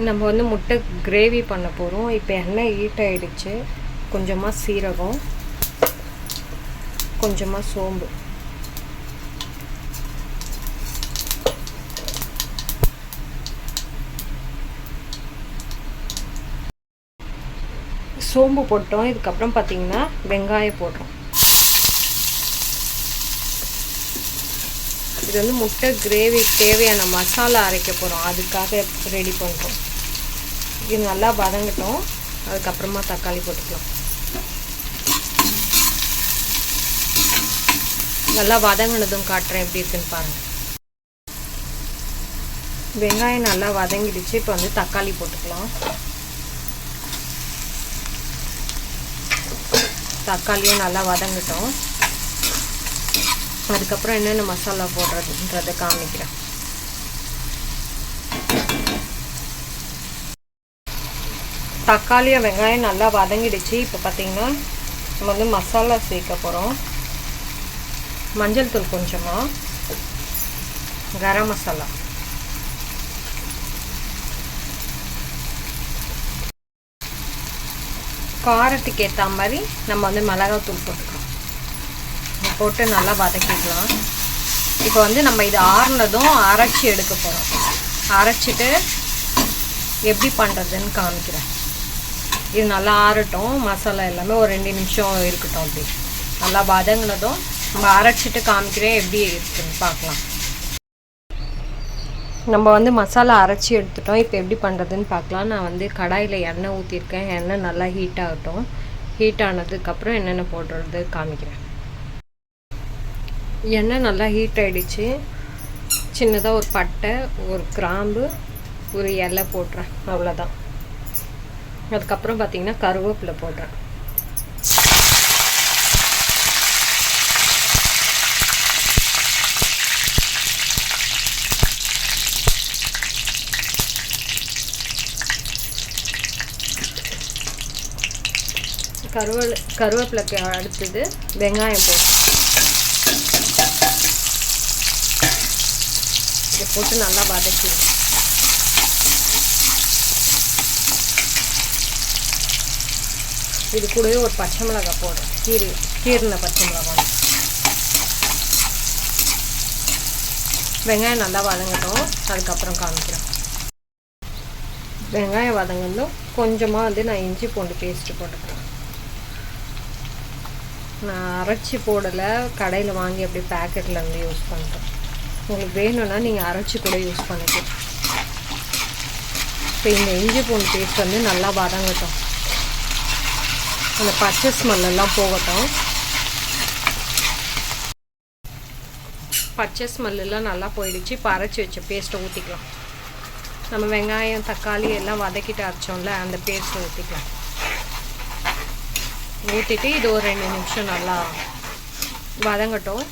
நம்ம வந்து முட்டை கிரேவி பண்ண போகிறோம். இப்போ எண்ணெய் ஹீட் ஆகிடுச்சு. கொஞ்சமாக சீரகம், கொஞ்சமாக சோம்பு, சோம்பு போட்டோம். இதுக்கப்புறம் பார்த்திங்கன்னா வெங்காயம் போடுறோம். இது வந்து முட்டை கிரேவிக்கு தேவையான மசாலா அரைக்க போகிறோம், அதுக்காக ரெடி பண்ணுறோம். இது நல்லா வதங்கட்டும். அதுக்கப்புறமா தக்காளி போட்டுக்கலாம். நல்லா வதங்கினதும் காட்டுறேன் எப்படி இருக்குன்னு பாருங்கள். வெங்காயம் நல்லா வதங்கிடுச்சு. இப்போ வந்து தக்காளி போட்டுக்கலாம். தக்காளியும் நல்லா வதங்கட்டும். அதுக்கப்புறம் என்னென்ன மசாலா போடுறதுன்றதை காமிக்கிறேன். தக்காளியும் வெங்காயம் நல்லா வதங்கிடுச்சு. இப்போ பார்த்திங்கன்னா நம்ம வந்து மசாலா சேர்க்க போகிறோம். மஞ்சள் தூள் கொஞ்சமாக, கரம் மசாலா, காரத்துக்கு ஏற்ற மாதிரி நம்ம வந்து மிளகாத்தூள் போட்டுக்கலாம். போட்டு நல்லா வதக்கிக்கலாம். இப்போ வந்து நம்ம இது ஆறுனதும் அரைச்சி எடுக்க போகிறோம். அரைச்சிட்டு எப்படி பண்ணுறதுன்னு காமிக்கிறேன். இது நல்லா ஆறட்டும். மசாலா எல்லாமே ஒரு 2 நிமிஷம் இருக்கட்டும். அப்படி நல்லா வதங்கினதும் நம்ம அரைச்சிட்டு காமிக்கிறேன் எப்படி இருக்குன்னு பார்க்கலாம். நம்ம வந்து மசாலா அரைச்சி எடுத்துட்டோம். இப்போ எப்படி பண்ணுறதுன்னு பார்க்கலாம். நான் வந்து கடாயில் எண்ணெய் ஊற்றிருக்கேன். எண்ணெய் நல்லா ஹீட் ஆகட்டும். ஹீட் ஆனதுக்கப்புறம் என்னென்ன போடுறது காமிக்கிறேன். எண்ணெய் நல்லா ஹீட் ஆகிடுச்சு. சின்னதாக ஒரு பட்டை, ஒரு கிராம்பு, ஒரு இலை போடுறேன். அவ்வளோதான். அதுக்கப்புறம் பார்த்திங்கன்னா கருவேப்பிலை போடுறேன். கருவேப்பிலைக்கு அடுத்தது வெங்காயம் போட்டு இதை போட்டு நல்லா வதக்கிடும். இது கூடவே ஒரு பச்சை மிளகாய் போடுறேன். கீரின பச்சை மிளகாய். வெங்காயம் நல்லா வதங்கட்டும். அதுக்கப்புறம் காமிக்கிறேன். வெங்காயம் வதங்கணும். கொஞ்சமாக வந்து நான் இஞ்சி பூண்டு பேஸ்ட்டு போட்டுக்கிறேன். நான் அரைச்சி போடலை, கடையில் வாங்கி அப்படியே பேக்கெட்டில் வந்து யூஸ் பண்ணுறேன். உங்களுக்கு வேணும்னா நீங்கள் அரைச்சி கூட யூஸ் பண்ணிக்கலாம். இப்போ இந்த இஞ்சி பூண்டு பேஸ்ட் வந்து நல்லா வதங்கட்டும். அந்த பச்சை ஸ்மெல்லாம் போகட்டும். பச்சை ஸ்மெல்லாம் நல்லா போயிடுச்சு. இப்போ அரைச்சி வச்ச பேஸ்ட்டை ஊற்றிக்கலாம். நம்ம வெங்காயம் தக்காளி எல்லாம் வதக்கிட்டு அரைச்சோம்ல, அந்த பேஸ்ட்டை ஊற்றிக்கலாம். ஊற்றிட்டு இது ஒரு 2 நிமிஷம் நல்லா வதங்கட்டும்.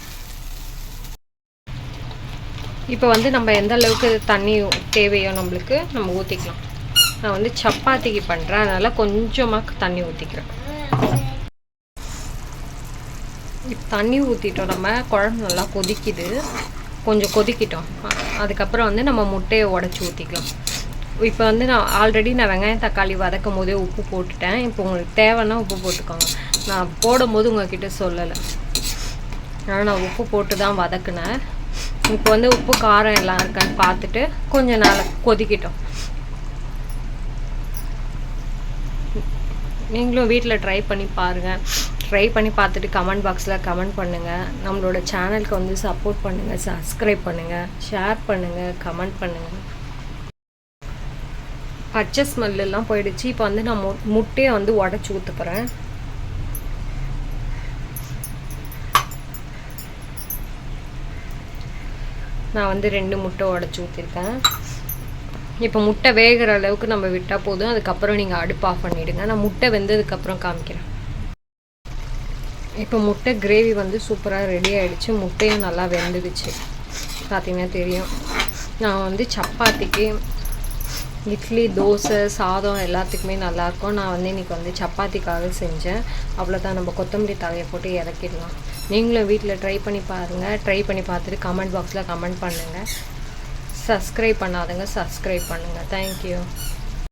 இப்போ வந்து நம்ம எந்த அளவுக்கு தண்ணி தேவையோ நம்மளுக்கு நம்ம ஊற்றிக்கலாம். நான் வந்து சப்பாத்திக்கு பண்ணுறேன், அதனால் கொஞ்சமாக தண்ணி ஊற்றிக்கிறேன். இப்போ தண்ணி ஊற்றிட்டோம். நம்ம குழம்பு நல்லா கொதிக்குது. கொஞ்சம் கொதிக்கிட்டோம். அதுக்கப்புறம் வந்து நம்ம முட்டையை உடச்சி ஊற்றிக்கலாம். இப்போ வந்து நான் ஆல்ரெடி வெங்காயம் தக்காளி வதக்கும் போதே உப்பு போட்டுட்டேன். இப்போ உங்களுக்கு தேவைன்னா உப்பு போட்டுக்கோங்க. நான் போடும்போது உங்கள்கிட்ட சொல்லலை, ஆனால் நான் உப்பு போட்டு தான் வதக்குனேன். இப்போ வந்து உப்பு காரம் எல்லாம் இருக்கான்னு பார்த்துட்டு கொஞ்சம் நாள் கொதிக்கிட்டோம். நீங்களும் வீட்டில் ட்ரை பண்ணி பாருங்கள். ட்ரை பண்ணி பார்த்துட்டு கமெண்ட் பாக்ஸில் கமெண்ட் பண்ணுங்கள். நம்மளோட சேனலுக்கு வந்து சப்போர்ட் பண்ணுங்கள், சப்ஸ்கிரைப் பண்ணுங்கள், ஷேர் பண்ணுங்கள், கமெண்ட் பண்ணுங்கள். பச்சை ஸ்மெல்லாம் போயிடுச்சு. இப்போ வந்து நான் முட்டையை வந்து உடச்சி ஊற்றுக்கிறேன். நான் வந்து 2 முட்டை உடச்சி ஊற்றிருக்கேன். இப்போ முட்டை வேகிற அளவுக்கு நம்ம விட்டால் போதும். அதுக்கப்புறம் நீங்கள் அடுப்பு ஆஃப் பண்ணிவிடுங்க. நான் முட்டை வெந்ததுக்கப்புறம் காமிக்கிறேன். இப்போ முட்டை கிரேவி வந்து சூப்பராக ரெடி ஆகிடுச்சு. முட்டையும் நல்லா வெந்துடுச்சு. பார்த்தீங்கன்னா தெரியும். நான் வந்து சப்பாத்திக்கு, இட்லி, தோசை, சாதம் எல்லாத்துக்குமே நல்லாயிருக்கும். நான் வந்து இன்றைக்கி வந்து சப்பாத்திக்காக செஞ்சேன். அவ்வளோதான். நம்ம கொத்தமல்லி தழையை போட்டு இறக்கிடலாம். நீங்களும் வீட்டில் ட்ரை பண்ணி பாருங்கள். ட்ரை பண்ணி பார்த்துட்டு கமெண்ட் பாக்ஸில் கமெண்ட் பண்ணுங்கள். சப்ஸ்கிரைப் பண்ணாதவங்க சப்ஸ்கிரைப் பண்ணுங்கள். தேங்க்யூ.